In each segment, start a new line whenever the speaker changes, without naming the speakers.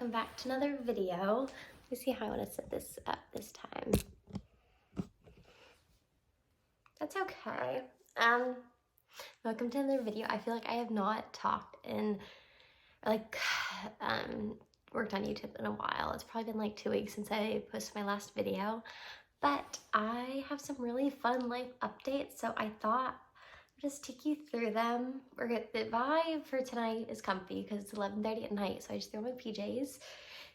welcome back to another video. Let me see how I want to set this up this time. That's okay. Welcome to another video. I feel like I have not talked in worked on YouTube in a while. It's probably been like 2 weeks since I posted my last video, but I have some really fun life updates, so I thought I'd just take you through them. The vibe for tonight is comfy because it's 11:30 at night, so I just threw on my PJs.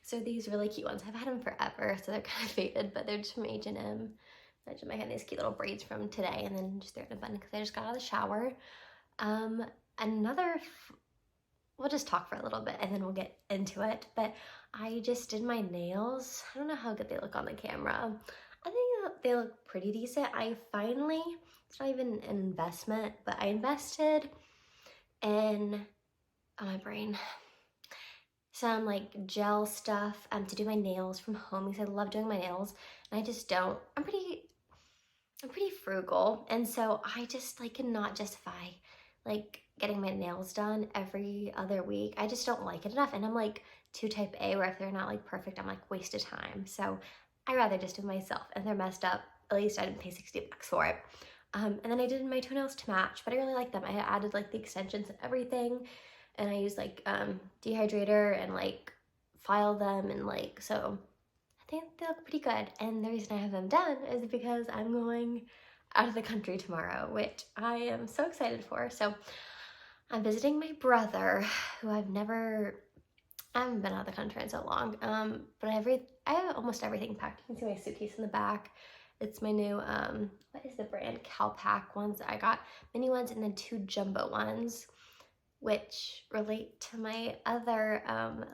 So these really cute ones. I've had them forever, so they're kind of faded, but they're just from H&M. I had these cute little braids from today, and then just threw it in a bun because I just got out of the shower. We'll just talk for a little bit and then we'll get into it. But I just did my nails. I don't know how good they look on the camera. I think they look pretty decent. It's not even an investment, but I invested in, my brain, some like gel stuff to do my nails from home because I love doing my nails. And I just don't, I'm pretty frugal. And so I just cannot justify getting my nails done every other week. I just don't like it enough. And I'm too type A, where if they're not perfect, I'm waste of time. So I rather just do it myself. And if they're messed up, at least I didn't pay $60 for it. And then I did my toenails to match, but I really like them. I added the extensions and everything. And I used dehydrator and file them and so I think they look pretty good. And the reason I have them done is because I'm going out of the country tomorrow, which I am so excited for. So I'm visiting my brother, who I haven't been out of the country in so long. But I have almost everything packed. You can see my suitcase in the back. It's my new, what is the brand? Calpac ones. I got mini ones and then 2 jumbo ones, which relate to my other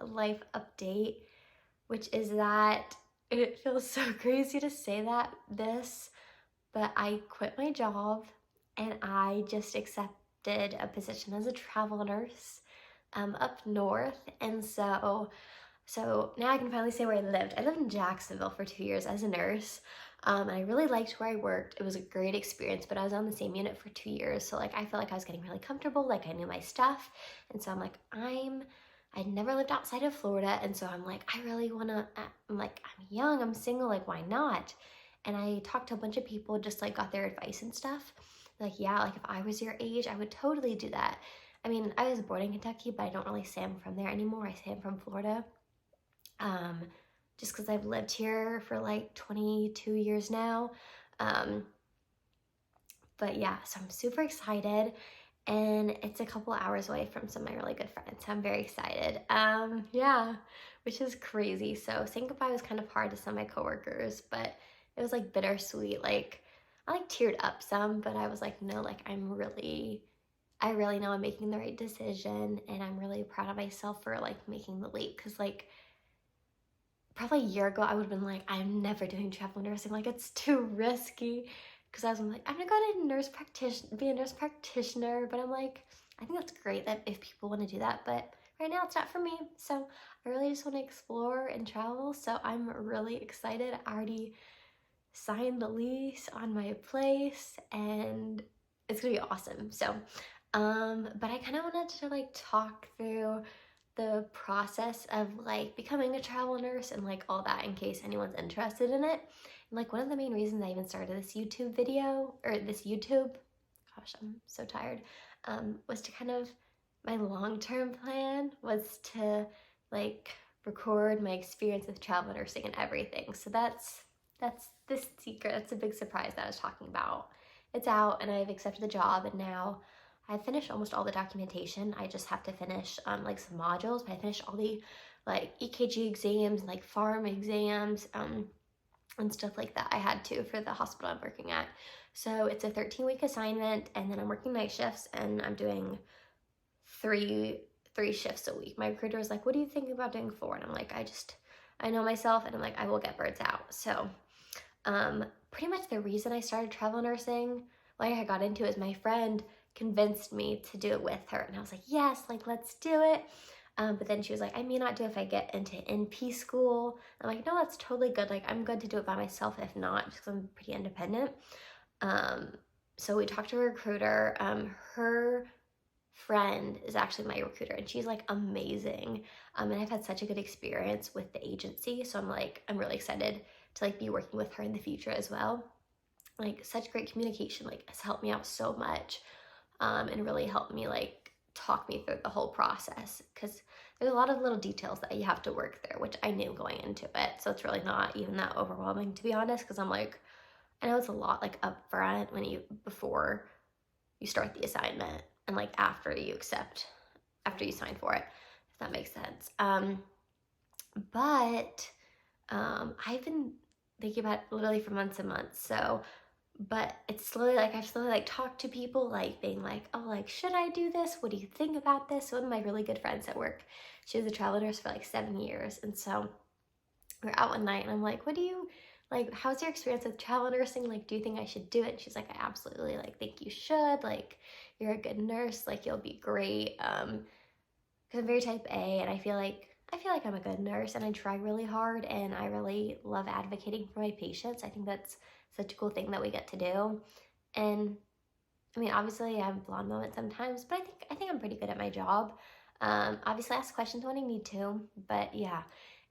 life update, which is that it feels so crazy to say but I quit my job and I just accepted a position as a travel nurse up north. And so now I can finally say where I lived. I lived in Jacksonville for 2 years as a nurse. And I really liked where I worked. It was a great experience, but I was on the same unit for 2 years. So I felt like I was getting really comfortable. I knew my stuff. And so I'd never lived outside of Florida. And so I really wanna, I'm young, I'm single, why not? And I talked to a bunch of people, just got their advice and stuff. Yeah, if I was your age, I would totally do that. I mean, I was born in Kentucky, but I don't really say I'm from there anymore. I say I'm from Florida. Just because I've lived here for 22 years now. But yeah, so I'm super excited, and it's a couple hours away from some of my really good friends. So I'm very excited. Yeah, which is crazy. So saying goodbye was kind of hard to some of my coworkers, but it was bittersweet. I teared up some, but I was no, I really know I'm making the right decision, and I'm really proud of myself for making the leap. Because probably a year ago I would have been I'm never doing travel nursing. It's too risky. Because I was I'm gonna go to be a nurse practitioner. But I think that's great that if people want to do that, but right now it's not for me. So I really just want to explore and travel. So I'm really excited. I already signed the lease on my place, and it's gonna be awesome. So, but I kind of wanted to talk through the process of becoming a travel nurse and all that, in case anyone's interested in it. And one of the main reasons I even started this YouTube, gosh, I'm so tired, was to my long-term plan was to record my experience with travel nursing and everything. So that's this secret. That's a big surprise that I was talking about. It's out, and I've accepted the job, and now I've finished almost all the documentation. I just have to finish some modules, but I finished all the EKG exams, farm exams, and stuff like that. I had to for the hospital I'm working at. So it's a 13-week assignment, and then I'm working night shifts, and I'm doing three shifts a week. My recruiter was what do you think about doing 4? And I'm I know myself, and I'm I will get birds out. So pretty much the reason I started travel nursing, I got into it, is my friend convinced me to do it with her. And I was yes, let's do it. But then she was I may not do it if I get into NP school. I'm no, that's totally good. I'm good to do it by myself if not, just because I'm pretty independent. So we talked to a recruiter. Her friend is actually my recruiter, and she's like amazing. And I've had such a good experience with the agency, so I'm really excited to like be working with her in the future as well. Like such great communication, like has helped me out so much, and really helped me like talk me through the whole process, because there's a lot of little details that you have to work through, which I knew going into it, so it's really not even that overwhelming, to be honest, because I'm like, I know it's a lot like upfront before you start the assignment, and like after you sign for it, if that makes sense. But I've been thinking about it literally for months and months. So, but it's slowly like I've slowly like talked to people, like being like, oh, like, should I do this? What do you think about this? So one of my really good friends at work, she was a travel nurse for like 7 years. And so we're out one night and I'm like, what do you like, how's your experience with travel nursing? Like, do you think I should do it? And she's like, I absolutely like think you should. Like, you're a good nurse, like you'll be great. Because I'm very type A, and I feel like I'm a good nurse, and I try really hard, and I really love advocating for my patients. I think that's such a cool thing that we get to do. And I mean, obviously, I have blonde moments sometimes, but I think I'm pretty good at my job. Obviously, I ask questions when I need to, but yeah.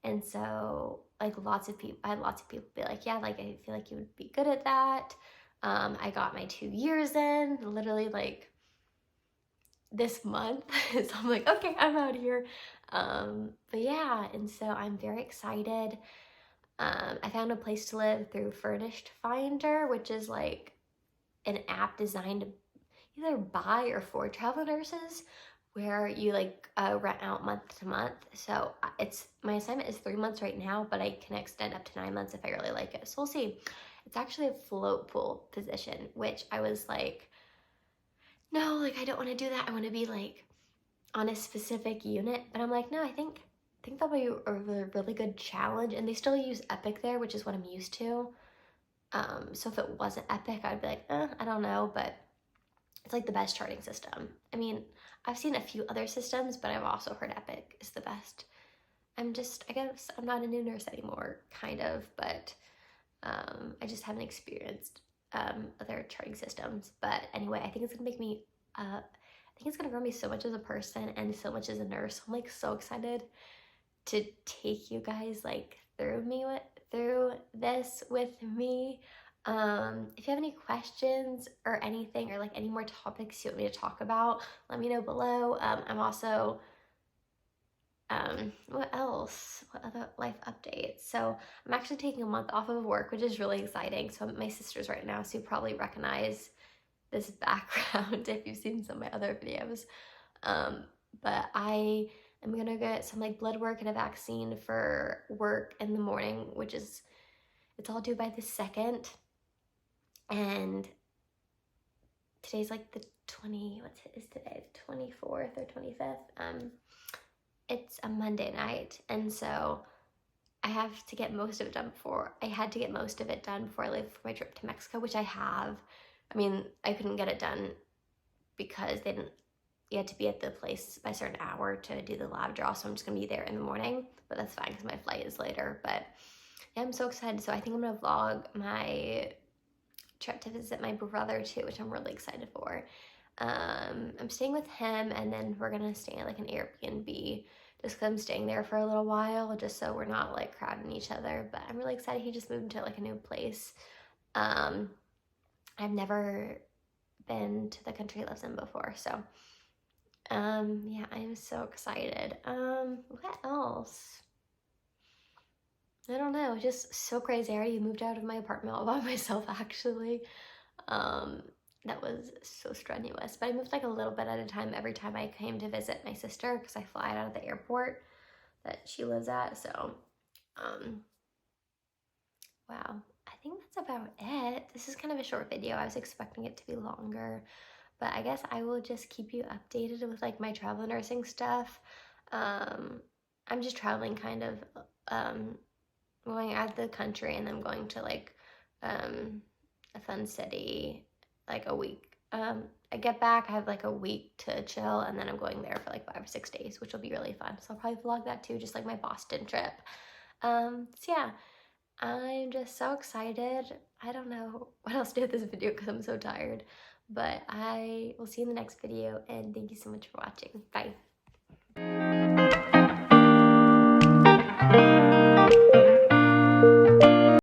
And so, like, I had lots of people be like, yeah, like, I feel like you would be good at that. I got my 2 years in, literally, like, this month. So I'm like, okay, I'm out here. But yeah, and so I'm very excited. I found a place to live through Furnished Finder, which is like an app designed to either buy or for travel nurses, where you like rent out month to month. So it's my assignment is 3 months right now, but I can extend up to 9 months if I really like it. So we'll see. It's actually a float pool position, which I was like, no, like I don't want to do that. I want to be like on a specific unit. But I'm like, no, I think that'll be a really good challenge. And they still use Epic there, which is what I'm used to. So if it wasn't Epic, I'd be like, I don't know, but it's like the best charting system. I mean, I've seen a few other systems, but I've also heard Epic is the best. I guess I'm not a new nurse anymore, kind of, but I just haven't experienced other charting systems. But anyway, I think it's gonna make me, I think it's gonna grow me so much as a person and so much as a nurse. I'm like so excited to take you guys like through this with me. If you have any questions or anything, or like any more topics you want me to talk about, let me know below. I'm also what else? What other life updates? So I'm actually taking a month off of work, which is really exciting. So I'm at my sister's right now, so you probably recognize this background if you've seen some of my other videos. But I am gonna get some like blood work and a vaccine for work in the morning, it's all due by the 2nd. And today's like the what is today? The 24th or 25th. It's a Monday night, and so I have to get most of it done I had to get most of it done before I leave for my trip to Mexico, which I have. I mean, I couldn't get it done because you had to be at the place by a certain hour to do the lab draw, so I'm just gonna be there in the morning, but that's fine because my flight is later. But yeah, I'm so excited. So I think I'm gonna vlog my trip to visit my brother too, which I'm really excited for. I'm staying with him, and then we're gonna stay at like an Airbnb just because I'm staying there for a little while, just so we're not like crowding each other. But I'm really excited. He just moved into like a new place. I've never been to the country he lives in before, so yeah, I'm so excited. What else? I don't know, just so crazy. I already moved out of my apartment all by myself, actually. That was so strenuous, but I moved like a little bit at a time every time I came to visit my sister, because I fly out of the airport that she lives at. So wow, I think that's about it. This is kind of a short video. I was expecting it to be longer, but I guess I will just keep you updated with like my travel nursing stuff. I'm just traveling kind of, going out of the country, and then going to like a fun city like a week. I get back, I have like a week to chill, and then I'm going there for like 5 or 6 days, which will be really fun. So I'll probably vlog that too, just like my Boston trip. So yeah, I'm just so excited. I don't know what else to do with this video because I'm so tired. But I will see you in the next video, and thank you so much for watching. Bye.